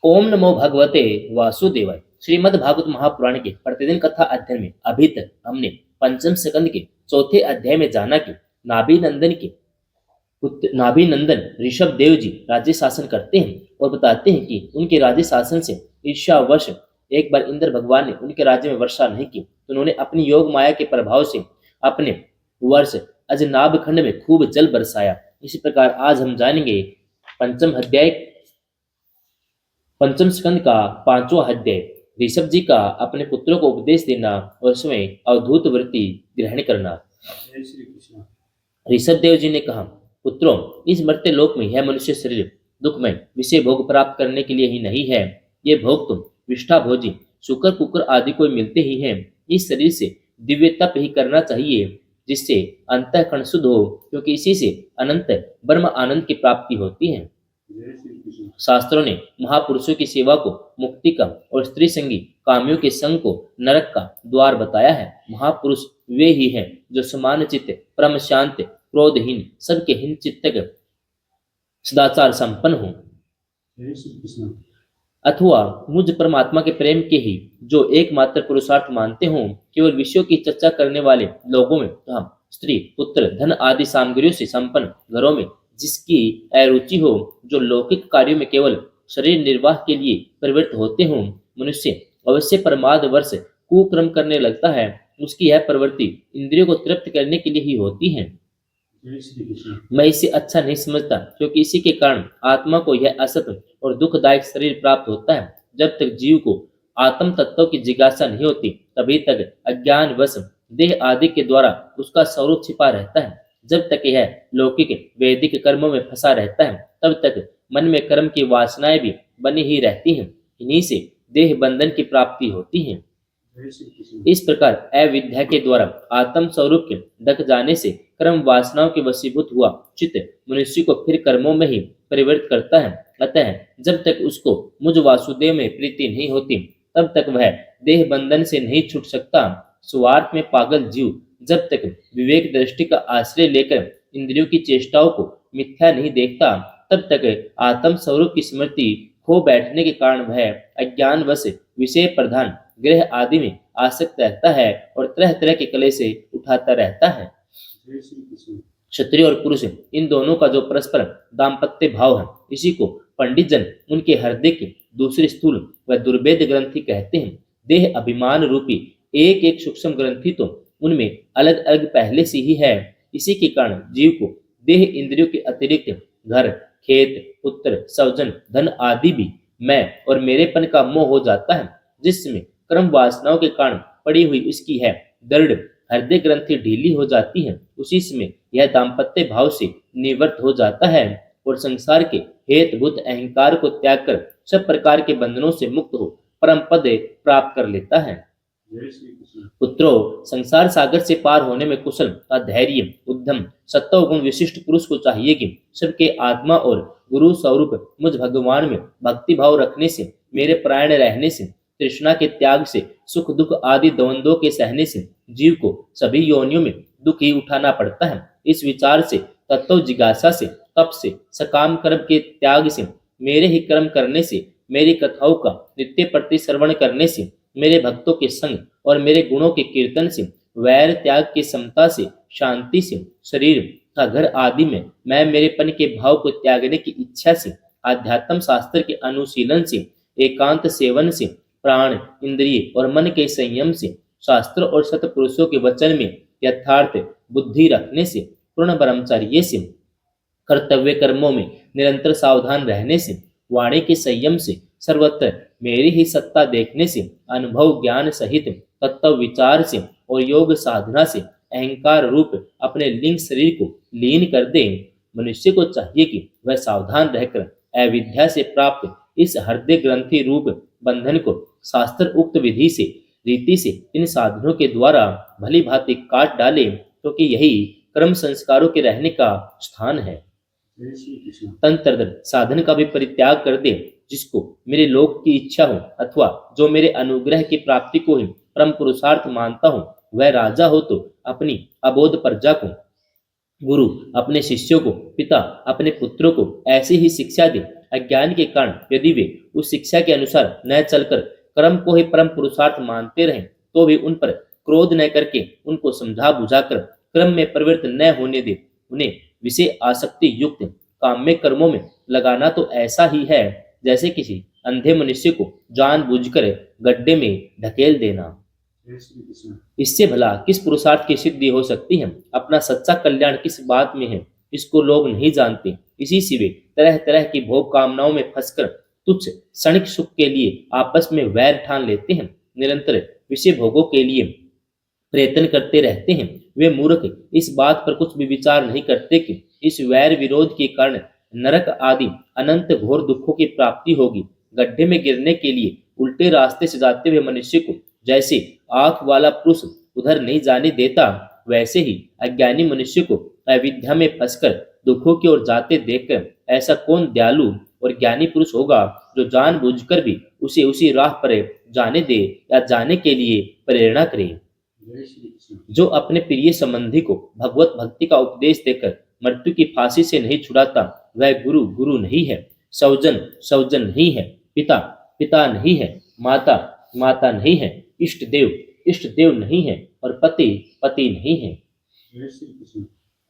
ओम नमो भगवते वासुदेवाय। श्रीमद् भागवत महापुराण के प्रतिदिन कथा अध्ययन में अभी तक हमने पंचम स्कंद के चौथे अध्याय में जाना कि नाभि नंदन ऋषभ देव जी राज्य शासन करते हैं और बताते हैं कि उनके राज्य शासन से ईर्ष्यावश एक बार इंद्र भगवान ने उनके राज्य में वर्षा नहीं की, तो उन्होंने अपनी योग माया के प्रभाव से अपने वर्ष अजनाभ खंड में खूब जल बरसाया। इसी प्रकार आज हम जानेंगे पंचम स्कंद का पांचवा अध्याय, ऋषभ जी का अपने पुत्रों को उपदेश देना और स्वयं अवधूत वृत्ति ग्रहण करना। ऋषभ देव जी ने कहा, पुत्रों, इस मर्त्य लोक में यह मनुष्य शरीर दुखमय विषय भोग प्राप्त करने के लिए ही नहीं है। ये भोग तुम विष्ठा भोजी शुकर कुकर आदि को मिलते ही हैं। इस शरीर से दिव्य तप ही करना चाहिए, जिससे अंतःकरण शुद्ध हो, क्योंकि इसी से अनंत ब्रह्म आनंद की प्राप्ति होती है। शास्त्रों ने महापुरुषों की सेवा को मुक्ति का और स्त्री संगी कामियों के संग को नरक का द्वार बताया है। महापुरुष वे ही हैं जो समान चित्त, परम शांत, क्रोधहीन, सबके हिन चित्तक, सदाचार संपन्न हो, अथवा मुझ परमात्मा के प्रेम के ही जो एकमात्र पुरुषार्थ मानते हों। केवल विषयों की चर्चा करने वाले लोगों में हम स्त्री, पुत्र, धन आदि सामग्रियों से संपन्न घरों में जिसकी अरुचि हो, जो लौकिक कार्यों में केवल शरीर निर्वाह के लिए प्रवृत्त होते हों, मनुष्य अवश्य प्रमादवश कुकर्म करने लगता है। उसकी यह प्रवृत्ति इंद्रियों को तृप्त करने के लिए ही होती है। मैं इसे अच्छा नहीं समझता, क्योंकि इसी के कारण आत्मा को यह असत और दुखदायक शरीर प्राप्त होता है। जब तक जीव को आत्म तत्व की जिज्ञासा नहीं होती, तभी तक अज्ञान वश देह आदि के द्वारा उसका स्वरूप छिपा रहता है। जब तक यह लौकिक वैदिक कर्मों में फंसा रहता है, तब तक मन में कर्म की वासनाएं भी बनी ही रहती हैं। इन्हीं से देह बंधन की प्राप्ति होती है। इस प्रकार अविद्या के द्वारा आत्म स्वरूप के ढक जाने से कर्म वासनाओं के वशीभूत हुआ चित्त मनुष्य को फिर कर्मों में ही परिवर्तित करता है। अतः जब तक उसको मुझ वासुदेव में प्रीति नहीं होती, तब तक वह देह बंधन से नहीं छूट सकता। स्वार्थ में पागल जीव जब तक विवेक दृष्टि का आश्रय लेकर इंद्रियों की चेष्टाओं को मिथ्या नहीं देखता, तब तक आत्म स्वरूप की स्मृति खो बैठने के कारण वह अज्ञानवश विषय प्रधान ग्रह आदि में आसक्त रहता है और तरह तरह के कले से उठाता रहता है। क्षत्रिय और पुरुष इन दोनों का जो परस्पर दाम्पत्य भाव है, इसी को पंडित जन उनके हृदय की दूसरी स्थूल व दुर्भेद ग्रंथि कहते हैं। देह अभिमान रूपी एक एक सूक्ष्म ग्रंथि तो उनमें अलग अलग पहले से ही है। इसी के कारण जीव को देह इंद्रियों के अतिरिक्त घर, खेत, पुत्र, स्वजन, धन आदि भी मैं और मेरेपन का मोह हो जाता है, जिसमें कर्म वासनाओं के कारण पड़ी हुई उसकी है दृढ़ हृदय ग्रंथि ढीली हो जाती है। उसी समय यह दाम्पत्य भाव से निवृत्त हो जाता है और संसार के हेतभूत अहंकार को त्याग कर सब प्रकार के बंधनों से मुक्त हो परम पद प्राप्त कर लेता है। पुत्रों, संसार सागर से पार होने में कुशल का धैर्य, उद्यम, सत्वगुण विशिष्ट पुरुष को चाहिए कि सबके आत्मा और गुरु स्वरूप मुझ भगवान में भक्ति भाव रखने से, मेरे प्राण रहने से, तृष्णा के त्याग से, सुख दुख आदि द्वंद्वों के सहने से जीव को सभी योनियों में दुख ही उठाना पड़ता है। इस विचार से, तत्व जिज्ञासा से, तप से, सकाम कर्म के त्याग से, मेरे ही कर्म करने से, मेरी कथाओं का नित्य प्रति श्रवण करने से, मेरे भक्तों के संग और मेरे गुणों के कीर्तन से, वैर त्याग की समता से, शांति से, शरीर तथा घर आदि में मैं मेरेपन के भाव को त्यागने की इच्छा से, आध्यात्म शास्त्र के अनुशीलन से, एकांत सेवन से, प्राण, इंद्रिय और मन के संयम से, शास्त्र और सतपुरुषों के वचन में यथार्थ बुद्धि रखने से, पूर्ण ब्रह्मचर्य से, कर्तव्य कर्मों में निरंतर सावधान रहने से, वाणी के संयम से, सर्वत्र मेरी ही सत्ता देखने से, अनुभव ज्ञान सहित तत्व विचार से और योग साधना से अहंकार रूप अपने लिंग शरीर को लीन कर दे। मनुष्य को चाहिए कि वह सावधान रहकर अविद्या से प्राप्त इस हृदय ग्रंथि रूप बंधन को शास्त्र उक्त विधि से, रीति से, इन साधनों के द्वारा भली भांति काट डाले, क्योंकि यही कर्म संस्कारों के रहने का स्थान है। तंत्र साधन का भी परित्याग कर दे। जिसको मेरे लोक की इच्छा हो अथवा जो मेरे अनुग्रह की प्राप्ति को ही परम पुरुषार्थ मानता हो, वह राजा हो तो अपनी अबोध प्रजा को, गुरु अपने शिष्यों को, पिता अपने पुत्रों को ऐसी ही शिक्षा दे अज्ञान के कारण यदि वे उस शिक्षा के अनुसार न चलकर कर्म को ही परम पुरुषार्थ मानते रहें तो भी उन पर क्रोध न करके उनको समझा बुझाकर क्रम में प्रवृत्त न होने दे। उन्हें विषय आसक्ति युक्त काम्य कर्मों में लगाना तो ऐसा ही है जैसे किसी अंधे मनुष्य को जानबूझकर गड्ढे में ढकेल देना। इससे भला किस पुरुषार्थ की सिद्धि हो सकती है? अपना सच्चा कल्याण किस बात में है इसको लोग नहीं जानते। इसी से वे तरह तरह की भोग कामनाओं में फंसकर तुच्छ क्षणिक सुख के लिए आपस में वैर ठान लेते हैं, निरंतर विषय भोगों के लिए प्रयत्न करते रहते हैं। वे मूर्ख इस बात पर कुछ भी विचार नहीं करते कि इस वैर विरोध के कारण नरक आदि अनंत घोर दुखों की प्राप्ति होगी। गड्ढे में गिरने के लिए उल्टे रास्ते से जाते हुए मनुष्य को जैसे आंख वाला पुरुष उधर नहीं जाने देता, वैसे ही अज्ञानी मनुष्य को अविद्या में फंसकर दुखों की ओर जाते देखकर ऐसा कौन दयालु और ज्ञानी पुरुष होगा जो जानबूझकर भी उसे उसी राह पर जाने दे या जाने के लिए प्रेरणा करे। जो अपने प्रिय संबंधी को भगवत भक्ति का उपदेश देकर मृत्यु की फांसी से नहीं छुड़ाता वह गुरु गुरु नहीं है, सौजन सौजन नहीं है, पिता पिता नहीं है, माता माता नहीं है, इष्ट देव नहीं है और पति पति नहीं है।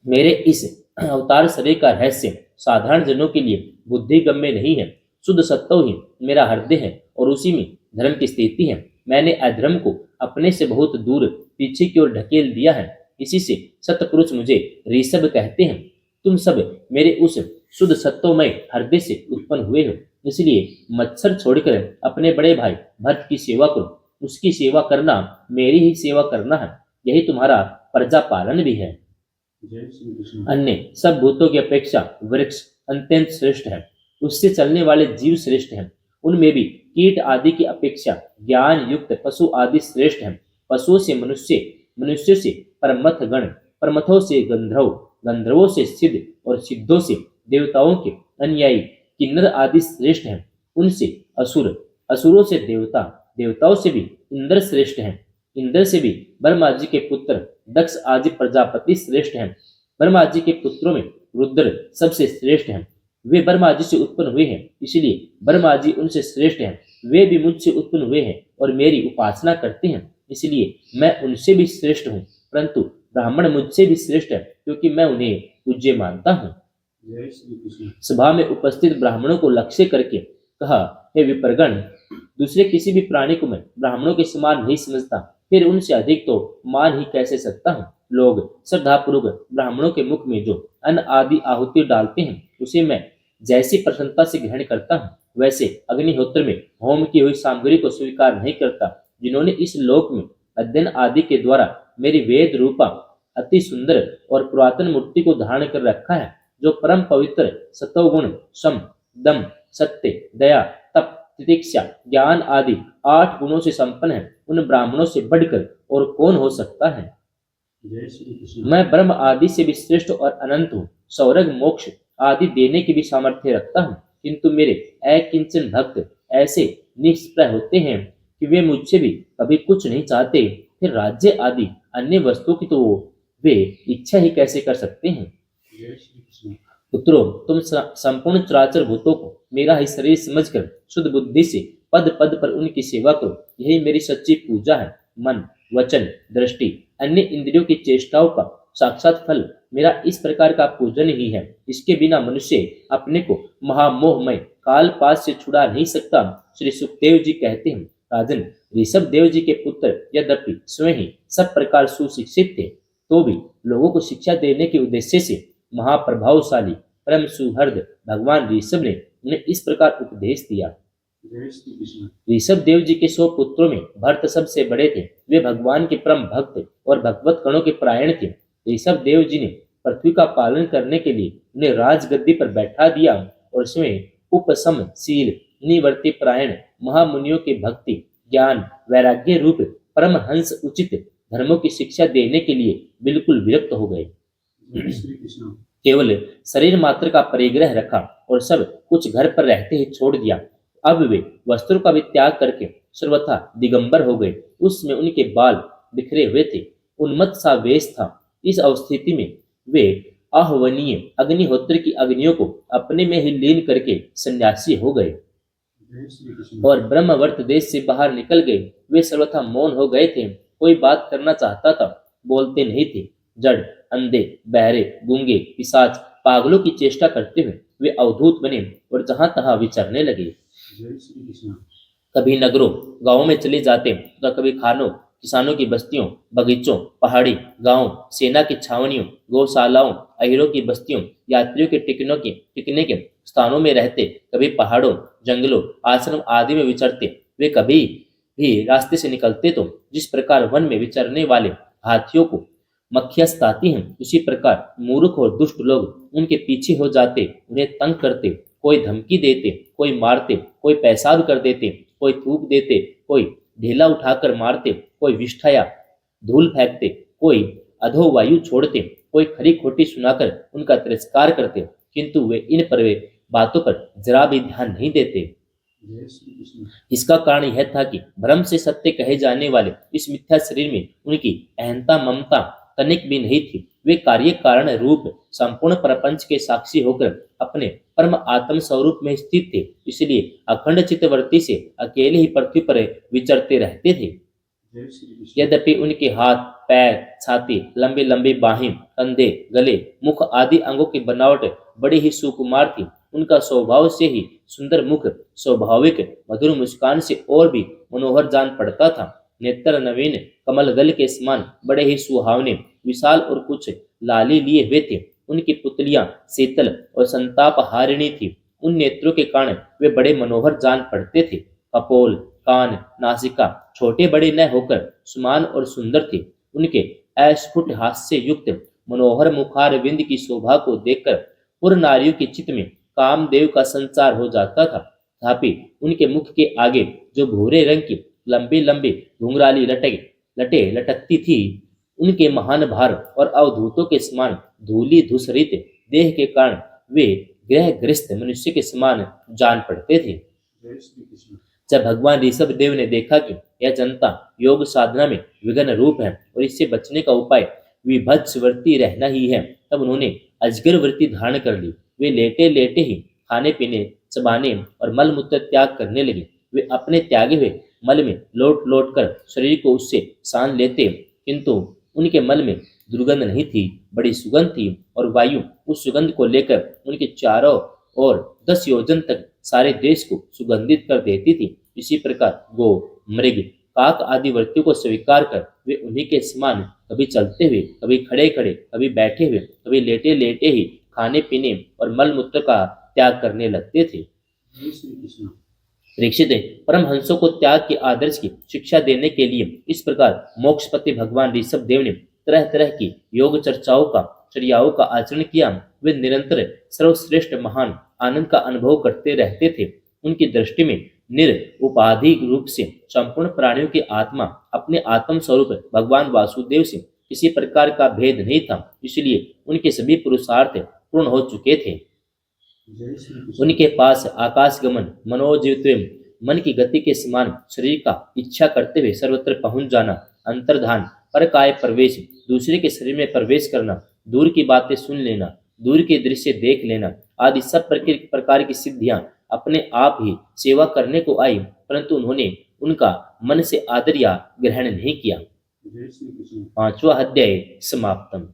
मेरे इस अवतार शरीर का रहस्य साधारण जनों के लिए बुद्धि गम्य नहीं है। शुद्ध सत्व ही मेरा हृदय है और उसी में धर्म की स्थिति है। मैंने अधर्म को अपने से बहुत दूर पीछे की ओर ढकेल दिया है। इसी से सतपुरुष मुझे ऋषभ कहते हैं। तुम सब मेरे उस शुद्ध सत्वमय हृदय से उत्पन्न हुए हो, इसलिए मत्सर छोड़कर अपने बड़े भाई भरत की सेवा करो। उसकी सेवा करना मेरी ही सेवा करना है, यही तुम्हारा प्रजा पालन भी है। अन्य सब भूतों की अपेक्षा वृक्ष अत्यंत श्रेष्ठ है, उससे चलने वाले जीव श्रेष्ठ हैं। उनमें भी कीट आदि की अपेक्षा ज्ञान युक्त पशु आदि श्रेष्ठ हैं। पशुओं से मनुष्य, मनुष्य से परमथ गण, परमथों से गंधर्व, गंधर्वों से सिद्ध और सिद्धों से देवताओं के अनुयायी किन्नर आदि श्रेष्ठ हैं। उनसे असुर, असुरों से देवता, देवताओं से भी इंद्र श्रेष्ठ हैं। इंद्र से भी ब्रह्मा जी के पुत्र दक्ष आदि प्रजापति श्रेष्ठ हैं। ब्रह्मा जी के पुत्रों में रुद्र सबसे श्रेष्ठ हैं। वे ब्रह्मा जी से उत्पन्न हुए हैं, इसलिए ब्रह्मा जी उनसे श्रेष्ठ हैं। वे भी मुझसे उत्पन्न हुए हैं और मेरी उपासना करते हैं, इसलिए मैं उनसे भी श्रेष्ठ हूँ। परंतु ब्राह्मण मुझसे भी श्रेष्ठ है, क्योंकि मैं उन्हें पूज्य मानता हूँ। सभा में उपस्थित ब्राह्मणों को लक्ष्य करके कहा, हे विप्रगण, दूसरे किसी भी प्राणी को मैं ब्राह्मणों के समान नहीं समझता, फिर उनसे अधिक तो मान ही कैसे सकता हूँ। लोग श्रद्धापूर्वक ब्राह्मणों के मुख में जो अन्न आदि आहुति डालते हैं, उसे मैं जैसी प्रसन्नता से ग्रहण करता हूँ, वैसे अग्निहोत्र में होम की हुई सामग्री को स्वीकार नहीं करता। जिन्होंने इस लोक में अध्ययन आदि के द्वारा मेरी वेद रूपा अति सुंदर और पुरातन मूर्ति को धारण कर रखा है, जो परम पवित्र सतोगुण, सम, दम, सत्य, दया, तप, तितिक्षा, ज्ञान आदि 8 गुणों से संपन्न है, उन ब्राह्मणों से बढ़कर और कौन हो सकता है। मैं ब्रह्म आदि से भी श्रेष्ठ और अनंत हूँ। स्वर्ग मोक्ष आदि देने की भी सामर्थ्य रखता हूँ, किंतु मेरे अकिंचन भक्त ऐसे निष्प्रह होते हैं कि वे मुझसे भी कभी कुछ नहीं चाहते। फिर राज्य आदि अन्य वस्तुओं की तो वे इच्छा ही कैसे कर सकते हैं। पुत्रों, तुम संपूर्ण चराचर भूतों को मेरा ही शरीर समझकर शुद्ध बुद्धि से पद पद पर उनकी सेवा करो। यही मेरी सच्ची पूजा है। मन, वचन, दृष्टि, अन्य इंद्रियों की चेष्टाओं का साक्षात फल मेरा इस प्रकार का पूजन ही है। इसके बिना मनुष्य अपने को महामोहमय कालपाश से छुड़ा नहीं सकता। श्री सुखदेव जी कहते हैं, राजन, ऋषभ देव जी के पुत्र यद्यपि स्वयं ही सब प्रकार सुशिक्षित थे, तो भी लोगों को शिक्षा देने के उद्देश्य से महाप्रभावशाली परम सुहृद भगवान ऋषभ ने उन्हें इस प्रकार उपदेश दिया। ऋषभ देव जी के 100 पुत्रों में भरत सबसे बड़े थे। वे भगवान के परम भक्त और भगवत गणों के परायण थे। ऋषभ देव जी ने पृथ्वी का पालन करने के लिए उन्हें राजगद्दी पर बैठा दिया और स्वयं उपशम शील निवर्ति परायण महामुनियों के भक्ति ज्ञान वैराग्य रूप परम हंस उचित धर्मों की शिक्षा देने के लिए बिल्कुल विरक्त हो गए। केवल शरीर मात्र का परिग्रह रखा और सब कुछ घर पर रहते ही छोड़ दिया। अब वे वस्त्रों का भी त्याग करके सर्वथा दिगंबर हो गए। उसमें उनके बाल बिखरे हुए थे, उन्मत्त सा वेश था। इस अवस्थिति में वे आहवनीय अग्निहोत्र की अग्नियों को अपने में ही लीन करके सन्यासी हो गए और ब्रह्मवर्त देश से बाहर निकल गए। वे सर्वथा मौन हो गए थे। कोई बात करना चाहता था, बोलते नहीं थे। जड़, अंधे, बहरे, गूंगे, पिशाच, पागलों की चेष्टा करते हुए वे अवधूत बने और जहां तहां विचरने लगे। कभी नगरों गांवों में चले जाते तो कभी खानों किसानों की बस्तियों, बगीचों, पहाड़ी गांवों, सेना की छावनियों, गौशालाओं, अहिरों की बस्तियों, यात्रियों के टिकने के स्थानों में रहते। कभी पहाड़ों, जंगलों, आश्रम आदि में विचरते। वे कभी भी रास्ते से निकलते तो जिस प्रकार वन में विचरने वाले हाथियों को मक्खियां सताती हैं, उसी प्रकार मूर्ख और दुष्ट लोग उनके पीछे हो जाते, उन्हें तंग करते। कोई धमकी देते, कोई मारते, कोई पेशाब कर देते, कोई थूक देते, कोई ढेला उठाकर मारते, कोई विष्ठा धूल फेंकते, कोई अधोवायु छोड़ते, कोई खरी खोटी सुनाकर उनका तिरस्कार करते, किंतु वे इन पर वे बातों पर जरा भी ध्यान नहीं देते। इसका कारण यह था कि भ्रम से सत्य कहे जाने वाले इस मिथ्या शरीर में उनकी अहंता ममता तनिक भी नहीं थी। वे कार्य कारण रूप संपूर्ण प्रपंच के साक्षी होकर अपने परम आत्म स्वरूप में स्थित थे, इसलिए अखंड चित्तवृत्ति से अकेले ही पृथ्वी पर विचरते रहते थे। यद्यपि उनके हाथ, पैर, छाती, लंबी लंबी बाहें, कंधे, गले, मुख आदि अंगों की बनावट बड़ी ही सुकुमार थी, उनका स्वभाव से ही सुंदर मुख स्वाभाविक मधुर मुस्कान से और भी मनोहर जान पड़ता था। नेत्र नवीन कमल गल के समान बड़े ही सुहावने, विशाल और कुछ लाली लिए हुए थे। उनकी पुतलियां शीतल और संताप हारिणी थी। उन नेत्रों के कारण वे बड़े मनोहर जान पड़ते थे। कपोल, कान, नासिका छोटे बड़े न होकर समान और सुंदर थे। उनके अस्फुट हास्य युक्त मनोहर मुखार विंद की शोभा को देखकर पूर्ण नारियों के चित्त में कामदेव का संचार हो जाता था। तथापि उनके मुख के आगे जो भूरे रंग की लंबी लंबी घुंघराली लटे लटकती थी, उनके महान भार और अवधूतों के समान धूली धूसरित देह के कारण वे ग्रहग्रस्त मनुष्य के समान जान पड़ते थे। जब भगवान ऋषभ देव ने देखा कि यह जनता योग साधना में विघ्न रूप है और इससे बचने का उपाय विभत्स वृत्ति रहना ही है, तब उन्होंने अजगर वृत्ति धारण कर ली। वे लेटे लेटे ही खाने पीने, चबाने और मल मूत्र त्याग करने लगे। वे अपने त्यागे हुए मल में लौट लौट कर शरीर को उससे सान लेते, किंतु उनके मल में दुर्गंध नहीं थी, बड़ी सुगंध थी और वायु उस सुगंध को लेकर उनके चारों ओर 10 योजन तक सारे देश को सुगंधित कर देती थी। इसी प्रकार गो, मृग, काक आदि वृत्तियों को स्वीकार कर वे उन्हीं के समान कभी चलते हुए, कभी खड़े खड़े, कभी बैठे हुए, कभी लेटे लेटे ही खाने पीने और मल मूत्र का त्याग करने लगते थे। परीक्षित परमहंसों को त्याग के आदर्श की शिक्षा देने के लिए इस प्रकार मोक्षपति भगवान ऋषभ देव ने तरह तरह की योग चर्याओं का आचरण किया। वे निरंतर सर्वश्रेष्ठ महान आनंद का अनुभव करते रहते थे। उनकी दृष्टि में निरुपाधि रूप से संपूर्ण प्राणियों की आत्मा अपने आत्म स्वरूप भगवान वासुदेव से किसी प्रकार का भेद नहीं था, इसलिए उनके सभी पुरुषार्थ पूर्ण हो चुके थे। उनके पास आकाश गमन, मनोजीवित मन की गति के समान शरीर का इच्छा करते हुए सर्वत्र पहुंच जाना, अंतर्धान, परकाय प्रवेश, दूसरे के शरीर में प्रवेश करना, दूर की बातें सुन लेना, दूर के दृश्य देख लेना आदि सब प्रकार की सिद्धियां अपने आप ही सेवा करने को आई, परंतु उन्होंने उनका मन से आदर या ग्रहण नहीं किया। 5वां अध्याय समाप्तम।